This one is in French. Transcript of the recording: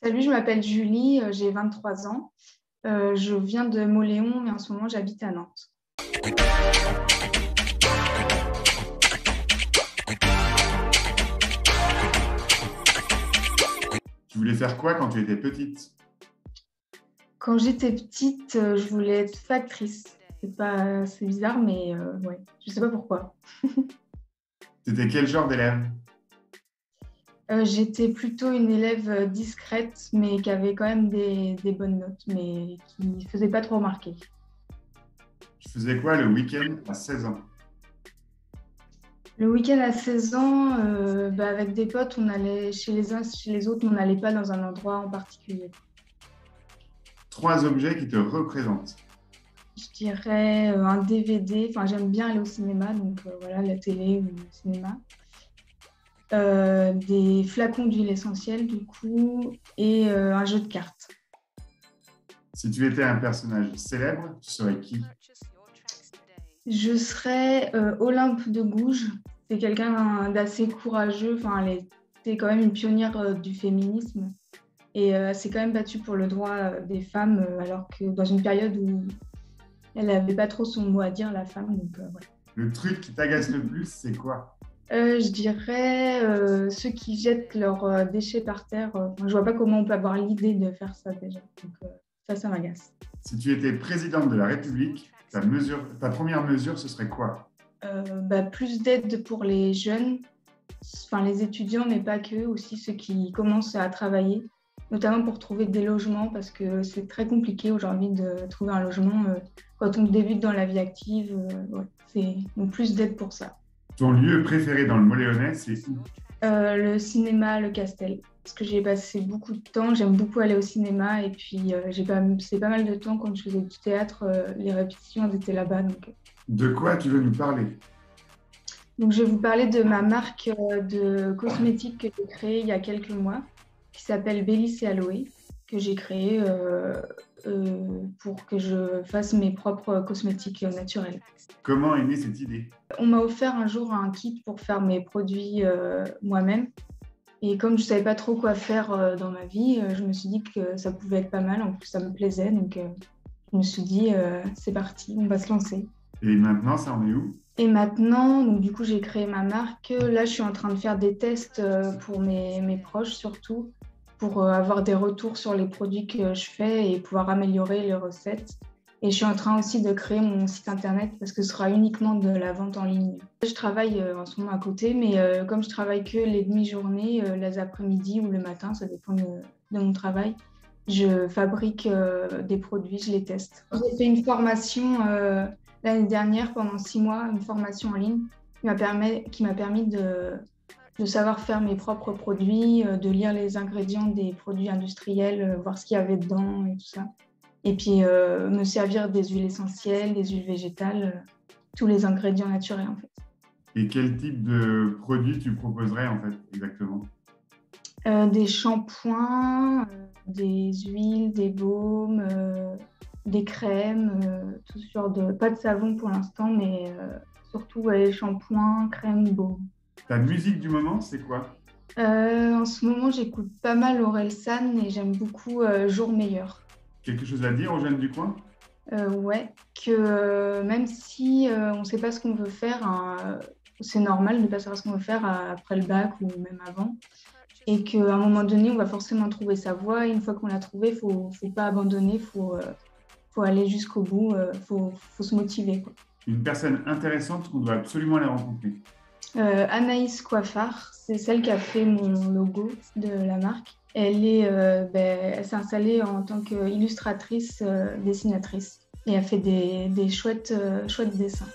Salut, je m'appelle Julie, j'ai 23 ans. Je viens de Mauléon, mais en ce moment, j'habite à Nantes. Tu voulais faire quoi quand tu étais petite? Quand j'étais petite, je voulais être factrice. C'est bizarre, mais ouais, je sais pas pourquoi. T'étais quel genre d'élève? J'étais plutôt une élève discrète, mais qui avait quand même des bonnes notes, mais qui ne faisait pas trop remarquer. Tu faisais quoi le week-end à 16 ans? Le week-end à 16 ans, avec des potes, on allait chez les uns, chez les autres, on n'allait pas dans un endroit en particulier. Trois objets qui te représentent. Je dirais un DVD. Enfin, j'aime bien aller au cinéma, donc voilà, la télé ou le cinéma. Des flacons d'huile essentielle, du coup, et un jeu de cartes. Si tu étais un personnage célèbre, tu serais qui? Je serais Olympe de Gouges. C'est quelqu'un d'assez courageux. Enfin, elle était quand même une pionnière du féminisme. Et elle s'est quand même battue pour le droit des femmes, alors que dans une période où elle n'avait pas trop son mot à dire, la femme. Donc, voilà. Le truc qui t'agace le plus, c'est quoi? Je dirais ceux qui jettent leurs déchets par terre. Enfin, je vois pas comment on peut avoir l'idée de faire ça déjà. Donc, ça m'agace. Si tu étais présidente de la République, ta première mesure, ce serait quoi? Plus d'aide pour les jeunes, enfin les étudiants, mais pas que, aussi ceux qui commencent à travailler, notamment pour trouver des logements, parce que c'est très compliqué aujourd'hui de trouver un logement quand on débute dans la vie active. Ouais, donc plus d'aide pour ça. Ton lieu préféré dans le Moléonais, c'est où? Le cinéma, le Castel. Parce que j'ai passé beaucoup de temps, j'aime beaucoup aller au cinéma et puis c'est pas mal de temps quand je faisais du théâtre, les répétitions elles étaient là-bas. De quoi tu veux nous parler? Donc je vais vous parler de ma marque de cosmétiques que j'ai créée il y a quelques mois, qui s'appelle Bélis et Aloe, que j'ai créée pour que je fasse mes propres cosmétiques naturels. Comment est née cette idée? On m'a offert un jour un kit pour faire mes produits moi-même. Et comme je ne savais pas trop quoi faire dans ma vie, je me suis dit que ça pouvait être pas mal. En plus, ça me plaisait. Donc, je me suis dit, c'est parti, on va se lancer. Et maintenant, ça en est où? Et maintenant, donc, du coup, j'ai créé ma marque. Là, je suis en train de faire des tests pour mes proches, surtout, pour avoir des retours sur les produits que je fais et pouvoir améliorer les recettes. Et je suis en train aussi de créer mon site internet parce que ce sera uniquement de la vente en ligne. Je travaille en ce moment à côté, mais comme je travaille que les demi-journées, les après-midi ou le matin, ça dépend de mon travail, je fabrique des produits, je les teste. J'ai fait une formation l'année dernière pendant 6 mois, une formation en ligne qui m'a permis de savoir faire mes propres produits, de lire les ingrédients des produits industriels, voir ce qu'il y avait dedans et tout ça. Et puis me servir des huiles essentielles, des huiles végétales, tous les ingrédients naturels en fait. Et quel type de produit tu proposerais en fait exactement? Des shampoings, des huiles, des baumes, des crèmes, tout ce genre de... Pas de savon pour l'instant, mais surtout ouais, shampoings, crèmes, baumes. Ta musique du moment, c'est quoi? En ce moment, j'écoute pas mal Orelsan et j'aime beaucoup Jour Meilleur. Quelque chose à dire aux jeunes du coin? Ouais, que même si on ne sait pas ce qu'on veut faire, hein, c'est normal de ne pas savoir ce qu'on veut faire après le bac ou même avant. Et qu'à un moment donné, on va forcément trouver sa voie. Et une fois qu'on l'a trouvée, il ne faut pas abandonner, faut aller jusqu'au bout, faut se motiver, quoi. Une personne intéressante qu'on doit absolument aller rencontrer. Anaïs Coiffard, c'est celle qui a fait mon logo de la marque. Elle s'est installée en tant qu'illustratrice, dessinatrice et a fait des chouettes dessins.